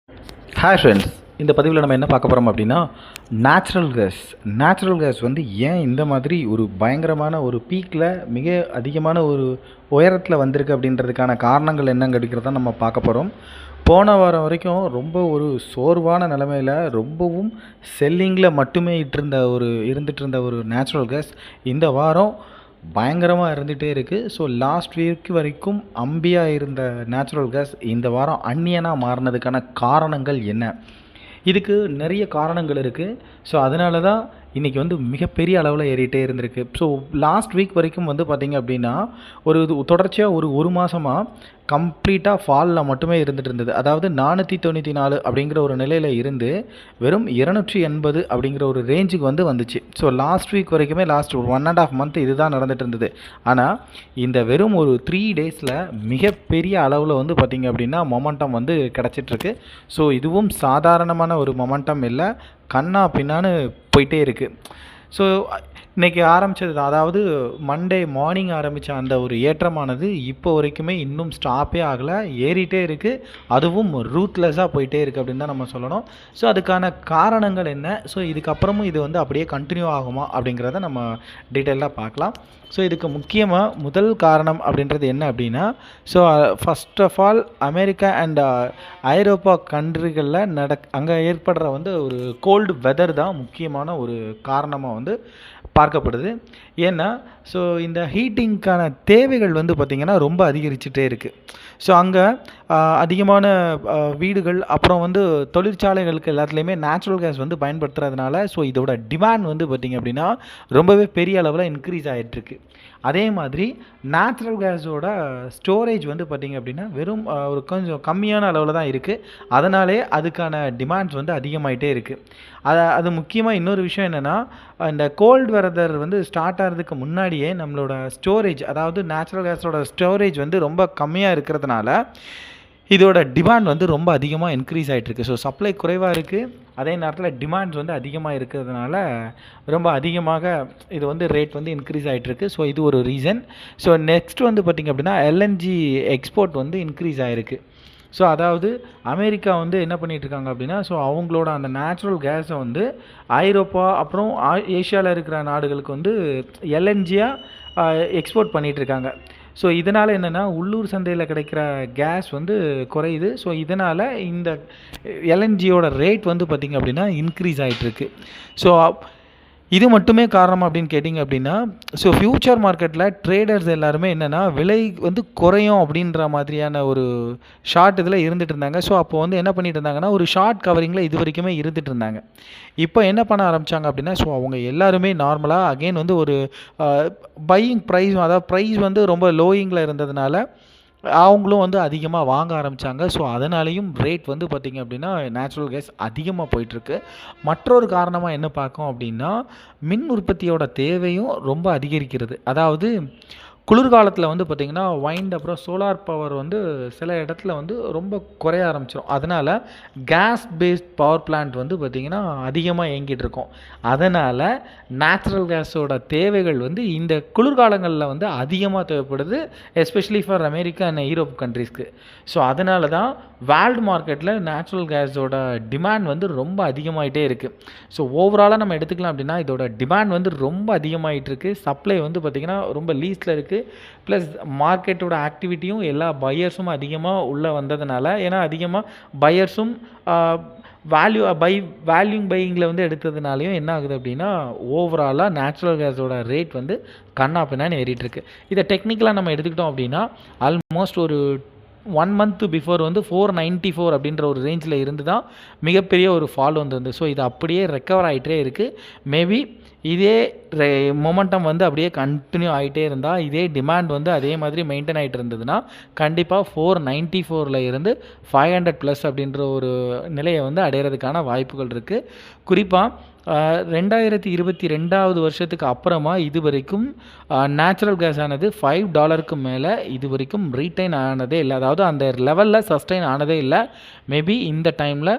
Hi friends, இந்த பதிவில் நம்ம என்ன பார்க்க போகிறோம் அப்படின்னா நேச்சுரல் கேஸ் வந்து ஏன் இந்த மாதிரி ஒரு பயங்கரமான ஒரு பீக்கில் மிக அதிகமான ஒரு உயரத்தில் வந்திருக்கு அப்படின்றதுக்கான காரணங்கள் என்னங்கிறத நம்ம பார்க்க போகிறோம். போன வாரம் வரைக்கும் ரொம்ப ஒரு சோர்வான நிலமையில் ரொம்பவும் செல்லிங்கில் மட்டுமே இருந்துகிட்டு இருந்த ஒரு நேச்சுரல் கேஸ் இந்த வாரம் பயங்கரமாக இருந்துகிட்டே இருக்குது. ஸோ லாஸ்ட் வீக் வரைக்கும் அம்பியாக இருந்த நேச்சுரல் கேஸ் இந்த வாரம் அந்நியனாக மாறினதுக்கான காரணங்கள் என்ன? இதுக்கு நிறைய காரணங்கள் இருக்குது. ஸோ அதனால தான் இன்றைக்கி வந்து மிகப்பெரிய அளவில் ஏறிட்டே இருந்திருக்கு. ஸோ லாஸ்ட் வீக் வரைக்கும் வந்து பார்த்திங்க அப்படின்னா தொடர்ச்சியாக ஒரு மாதமாக கம்ப்ளீட்டாக ஃபாலில் மட்டுமே இருந்துகிட்டு இருந்தது. அதாவது 494 அப்படிங்கிற ஒரு நிலையில் இருந்து வெறும் 280 அப்படிங்கிற ஒரு ரேஞ்சுக்கு வந்துச்சு. ஸோ லாஸ்ட் வீக் வரைக்குமே லாஸ்ட் ஒரு 1.5 மந்த் இதுதான் நடந்துகிட்டு இருந்தது. ஆனால் இந்த வெறும் ஒரு 3 டேஸில் மிகப்பெரிய அளவில் வந்து பார்த்திங்க அப்படின்னா மொமெண்டம் கிடச்சிட்ருக்கு. ஸோ இதுவும் சாதாரணமான ஒரு மொமெண்டம் இல்லை, கண்ணா பின்னான்னு போயிட்டே இருக்குது. ஸோ இன்றைக்கி ஆரம்பித்தது, அதாவது மண்டே மார்னிங் ஆரம்பித்த அந்த ஒரு ஏற்றமானது இப்போ வரைக்குமே இன்னும் ஸ்டாப்பே ஆகலை, ஏறிட்டே இருக்குது. அதுவும் ரூத்லெஸ்ஸாக போயிட்டே இருக்குது அப்படின்னு தான் நம்ம சொல்லணும். ஸோ அதுக்கான காரணங்கள் என்ன? ஸோ இதுக்கப்புறமும் இது அப்படியே கண்டினியூ ஆகுமா அப்படிங்கிறத நம்ம டீட்டெயிலாக பார்க்கலாம். ஸோ இதுக்கு முக்கியமாக முதல் காரணம் அப்படின்றது என்ன அப்படின்னா, so first of all America and ஐரோப்பா கண்ட்ரிகளில் அங்கே ஏற்படுற ஒரு கோல்டு வெதர் தான் முக்கியமான ஒரு காரணமாக பார்க்கப்படுது. ஏன்னா ஸோ இந்த ஹீட்டிங்க்கான தேவைகள் பார்த்திங்கன்னா ரொம்ப அதிகரிச்சுட்டே இருக்குது. ஸோ அங்கே அதிகமான வீடுகள் அப்புறம் தொழிற்சாலைகளுக்கு எல்லாத்துலேயுமே நேச்சுரல் கேஸ் பயன்படுத்துறதுனால ஸோ இதோட டிமாண்ட் பார்த்திங்க அப்படின்னா ரொம்பவே பெரிய அளவில் இன்க்ரீஸ் ஆகிட்டுருக்கு. அதே மாதிரி நேச்சுரல் கேஸோட ஸ்டோரேஜ் பார்த்திங்க அப்படின்னா வெறும் ஒரு கொஞ்சம் கம்மியான அளவில் தான் இருக்குது. அதனாலே அதுக்கான டிமாண்ட்ஸ் அதிகமாகிட்டே இருக்குது. அது முக்கியமாக இன்னொரு விஷயம் என்னென்னா, இந்த கோல்டு வெதர் ஸ்டார்ட் ஆகிறதுக்கு முன்னாடியே நம்மளோட ஸ்டோரேஜ், அதாவது நேச்சுரல் கேஸோட ஸ்டோரேஜ் ரொம்ப கம்மியாக இருக்கிறதுனால இதோட டிமாண்ட் ரொம்ப அதிகமாக இன்க்ரீஸ் ஆகிட்டுருக்கு. ஸோ சப்ளை குறைவாக இருக்குது, அதே நேரத்தில் டிமாண்ட்ஸ் அதிகமாக இருக்கிறதுனால ரொம்ப அதிகமாக இது ரேட் இன்க்ரீஸ் ஆகிட்டுருக்கு. ஸோ இது ஒரு ரீசன். ஸோ நெக்ஸ்ட் பார்த்திங்க அப்படின்னா எல்என்ஜி எக்ஸ்போர்ட் இன்க்ரீஸ் ஆகிருக்கு. ஸோ அதாவது அமெரிக்கா என்ன பண்ணிகிட்ருக்காங்க அப்படின்னா, ஸோ அவங்களோட அந்த நேச்சுரல் கேஸை ஐரோப்பா அப்புறம் ஏஷியாவில் இருக்கிற நாடுகளுக்கு எல்என்ஜியாக எக்ஸ்போர்ட் பண்ணிகிட்ருக்காங்க. ஸோ இதனால் என்னென்னா உள்ளூர் சந்தையில் கிடைக்கிற கேஸ் குறையுது. ஸோ இதனால் இந்த எல்என்ஜியோட ரேட் பார்த்திங்க அப்படின்னா இன்க்ரீஸ் ஆகிட்டுருக்கு. ஸோ இது மட்டுமே காரணம் அப்படின்னு கேட்டிங்க அப்படின்னா, ஸோ ஃப்யூச்சர் மார்க்கெட்டில் ட்ரேடர்ஸ் எல்லாருமே என்னென்னா விலை குறையும் அப்படின்ற மாதிரியான ஒரு ஷார்ட் இதில் இருந்துகிட்டு இருந்தாங்க. ஸோ அப்போ என்ன பண்ணிட்டு இருந்தாங்கன்னா, ஒரு ஷார்ட் கவரிங்கில் இது வரைக்குமே இருந்துகிட்டு இருந்தாங்க. இப்போ என்ன பண்ண ஆரம்பித்தாங்க அப்படின்னா, ஸோ அவங்க எல்லாருமே நார்மலாக அகெயின் ஒரு பையிங் ப்ரைஸ், அதாவது ப்ரைஸ் ரொம்ப லோயிங்கில் இருந்ததுனால அவங்களும் அதிகமாக வாங்க ஆரம்பித்தாங்க. ஸோ அதனாலேயும் ரேட் பார்த்திங்க அப்படின்னா நேச்சுரல் கேஸ் அதிகமாக போயிட்டுருக்கு. மற்றொரு காரணமாக என்ன பார்க்கோம் அப்படின்னா, மின் உற்பத்தியோட தேவையும் ரொம்ப அதிகரிக்கிறது. அதாவது குளிர்காலத்தில் பார்த்திங்கன்னா வைண்ட் அப்புறம் சோலார் பவர் சில இடத்துல ரொம்ப குறைய ஆரம்பிச்சிடும். அதனால் கேஸ் பேஸ்ட் பவர் பிளான்ட் பார்த்திங்கன்னா அதிகமாக இயங்கிட்டு இருக்கும். அதனால் நேச்சுரல் கேஸோட தேவைகள் இந்த குளிர்காலங்களில் அதிகமாக தேவைப்படுது, especially for America and Europe கண்ட்ரீஸ்க்கு. ஸோ அதனால தான் வேர்ல்டு மார்க்கெட்டில் நேச்சுரல் கேஸோட டிமாண்ட் ரொம்ப அதிகமாகிட்டே இருக்குது. ஸோ ஓவராலாக நம்ம எடுத்துக்கலாம் அப்படின்னா இதோட டிமாண்ட் ரொம்ப அதிகமாகிட்டு இருக்குது. சப்ளை பார்த்திங்கன்னா ரொம்ப லீஸ்டில் இருக்குது. ப்ளஸ் மார்க்கெட்டோட ஆக்டிவிட்டியும் எல்லா பையர்ஸும் அதிகமாக உள்ளே வந்ததுனால, ஏன்னா அதிகமாக பையர்ஸும் வேல்யூங் பையிங்கில் எடுத்ததுனாலையும் என்ன ஆகுது அப்படின்னா ஓவராலாக நேச்சுரல் கேஸோட ரேட் கண்ணா பின்னான்னு ஏறிட்டுருக்கு. இதை டெக்னிக்கலாக நம்ம எடுத்துக்கிட்டோம் அப்படின்னா ஆல்மோஸ்ட் ஒரு 1 மந்த் பிஃபோர் 494 அப்படின்ற ஒரு ரேஞ்சில் இருந்து தான் மிகப்பெரிய ஒரு ஃபால் வந்திருந்து. ஸோ இது அப்படியே ரெக்கவர் ஆகிட்டே இருக்குது. மேபி இதே மொமெண்டம் அப்படியே கண்டினியூ ஆகிட்டே இருந்தால், இதே டிமாண்ட் அதே மாதிரி மெயின்டைன் ஆகிட்டு இருந்ததுன்னா கண்டிப்பாக 494 இருந்து 500+ அப்படின்ற ஒரு நிலையை அடையிறதுக்கான வாய்ப்புகள் இருக்குது. குறிப்பாக 2022 வருஷத்துக்கு அப்புறமா இது வரைக்கும் நேச்சுரல் கேஸ் ஆனது $5 மேலே இது வரைக்கும் ரீட்டைன் ஆனதே இல்லை. அதாவது அந்த லெவலில் சஸ்டைன் ஆனதே இல்லை. மேபி இந்த டைமில்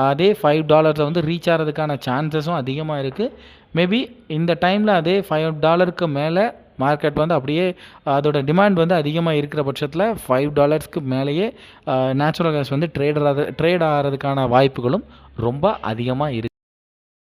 அதே $5 ரீச் ஆகிறதுக்கான சான்சஸும் அதிகமாக இருக்குது. மேபி இந்த டைமில் அதே $5 மேலே மார்க்கெட் வந்து அப்படியே அதோட டிமாண்ட் வந்து அதிகமாக இருக்கிற பட்சத்தில் $5க்கு மேலேயே நேச்சுரல் கேஸ் வந்து ட்ரேட் ஆகிறதுக்கான வாய்ப்புகளும் ரொம்ப அதிகமாக இருக்குது.